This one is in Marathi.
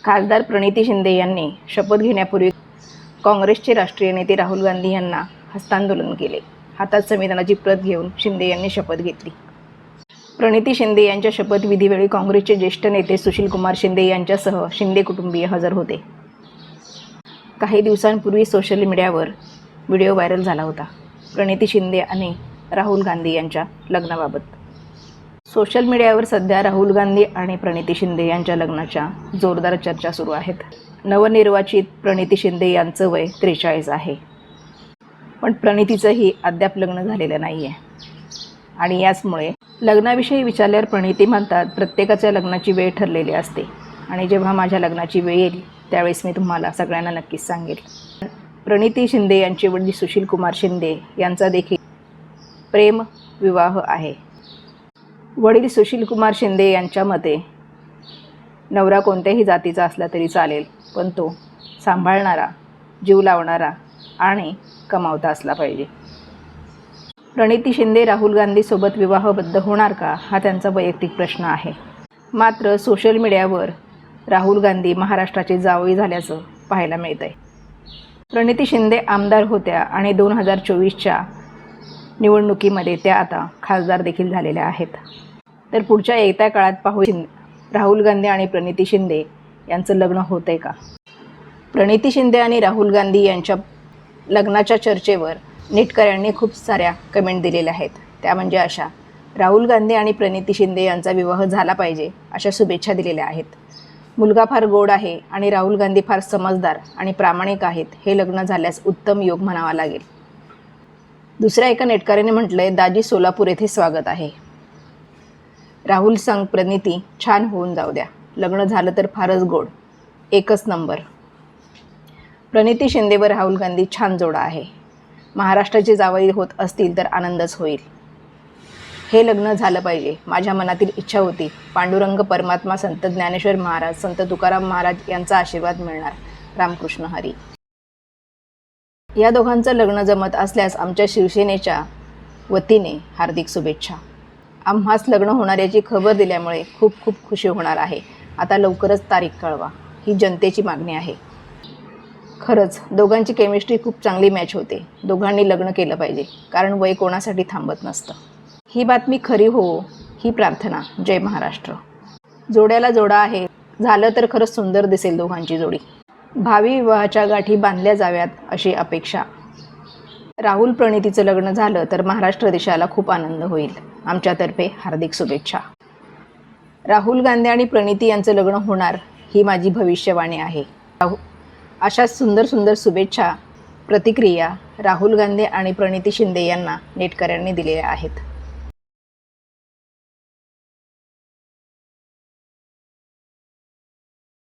खासदार प्रणिती शिंदे यांनी शपथ घेण्यापूर्वी काँग्रेसचे राष्ट्रीय नेते राहुल गांधी यांना हस्तांदोलन केले. हातात संविधानाची प्रत घेऊन शिंदे यांनी शपथ घेतली. प्रणिती शिंदे यांच्या शपथविधीवेळी काँग्रेसचे ज्येष्ठ नेते सुशीलकुमार शिंदे यांच्यासह शिंदे कुटुंबीय हजर होते. काही दिवसांपूर्वी सोशल मीडियावर व्हिडिओ व्हायरल झाला होता. प्रणिती शिंदे आणि राहुल गांधी यांच्या लग्नाबाबत. सोशल मीडियावर सध्या राहुल गांधी आणि प्रणिती शिंदे यांच्या लग्नाच्या जोरदार चर्चा सुरू आहेत. नवनिर्वाचित प्रणिती शिंदे यांचं वय 43 आहे. पण प्रणितीचंही अद्याप लग्न झालेलं नाही आहे. आणि याचमुळे लग्नाविषयी विचारल्यावर प्रणिती म्हणतात, प्रत्येकाच्या लग्नाची वेळ ठरलेली असते आणि जेव्हा माझ्या लग्नाची वेळ येईल त्यावेळेस मी तुम्हाला सगळ्यांना नक्कीच सांगेल. प्रणिती शिंदे यांचे वडील सुशीलकुमार शिंदे यांचा देखील प्रेम विवाह आहे. वडील सुशीलकुमार शिंदे यांच्या मते नवरा कोणत्याही जातीचा असला तरी चालेल, पण तो सांभाळणारा, जीव लावणारा आणि कमावता असला पाहिजे. प्रणिती शिंदे राहुल गांधीसोबत विवाहबद्ध होणार का, हा त्यांचा वैयक्तिक प्रश्न आहे. मात्र सोशल मीडियावर राहुल गांधी महाराष्ट्राचे जावई झाल्याचं पाहायला मिळतंय. प्रणिती शिंदे आमदार होत्या आणि 2024च्या निवडणुकीमध्ये त्या आता खासदार देखील झालेल्या आहेत. तर पुढच्या येत्या काळात पाहू राहुल गांधी आणि प्रणिती शिंदे यांचं लग्न होतंय का. प्रणिती शिंदे आणि राहुल गांधी यांच्या लग्नाच्या चर्चेवर नेटकऱ्यांनी खूप साऱ्या कमेंट दिलेल्या आहेत. त्या म्हणजे अशा: राहुल गांधी आणि प्रणिती शिंदे यांचा विवाह झाला पाहिजे अशा शुभेच्छा दिलेल्या आहेत. मुलगा फार गोड आहे आणि राहुल गांधी फार समजदार आणि प्रामाणिक आहेत. हे लग्न झाल्यास उत्तम योग म्हणावा लागेल. दुसऱ्या एका नेटकऱ्याने म्हटलंय, दाजी सोलापूर येथे स्वागत आहे. राहुल संग प्रणिती छान होऊन जाऊ द्या. लग्न झालं तर फारच गोड, एकच नंबर. प्रणिती शिंदे व राहुल गांधी छान जोडा आहे. महाराष्ट्राचे जावई होत असतील तर आनंदच होईल. हे लग्न झालं पाहिजे. माझ्या मनातील इच्छा होती. पांडुरंग परमात्मा, संत ज्ञानेश्वर महाराज, संत तुकाराम महाराज यांचा आशीर्वाद मिळणार. रामकृष्ण हरी. या दोघांचं लग्न जमत असल्यास आमच्या शिवसेनेच्या वतीने हार्दिक शुभेच्छा. आम्हास लग्न होणार याची खबर दिल्यामुळे खूप खूप खुशी होणार आहे. आता लवकरच तारीख कळवा, ही जनतेची मागणी आहे. खरंच दोघांची केमिस्ट्री खूप चांगली मॅच होते. दोघांनी लग्न केलं पाहिजे, कारण वय कोणासाठी थांबत नसतं. ही बातमी खरी हो, ही प्रार्थना. जय महाराष्ट्र. जोड्याला जोडा आहे. झालं तर खरंच सुंदर दिसेल दोघांची जोडी. भावी विवाहाच्या गाठी बांधल्या जाव्यात अशी अपेक्षा. राहुल प्रणितीचं लग्न झालं तर महाराष्ट्र देशाला खूप आनंद होईल. आमच्यातर्फे हार्दिक शुभेच्छा. राहुल गांधी आणि प्रणिती यांचं लग्न होणार ही माझी भविष्यवाणी आहे. अशा सुंदर सुंदर शुभेच्छा प्रतिक्रिया राहुल गांधी आणि प्रणिती शिंदे यांना नेटकऱ्यांनी दिलेल्या आहेत.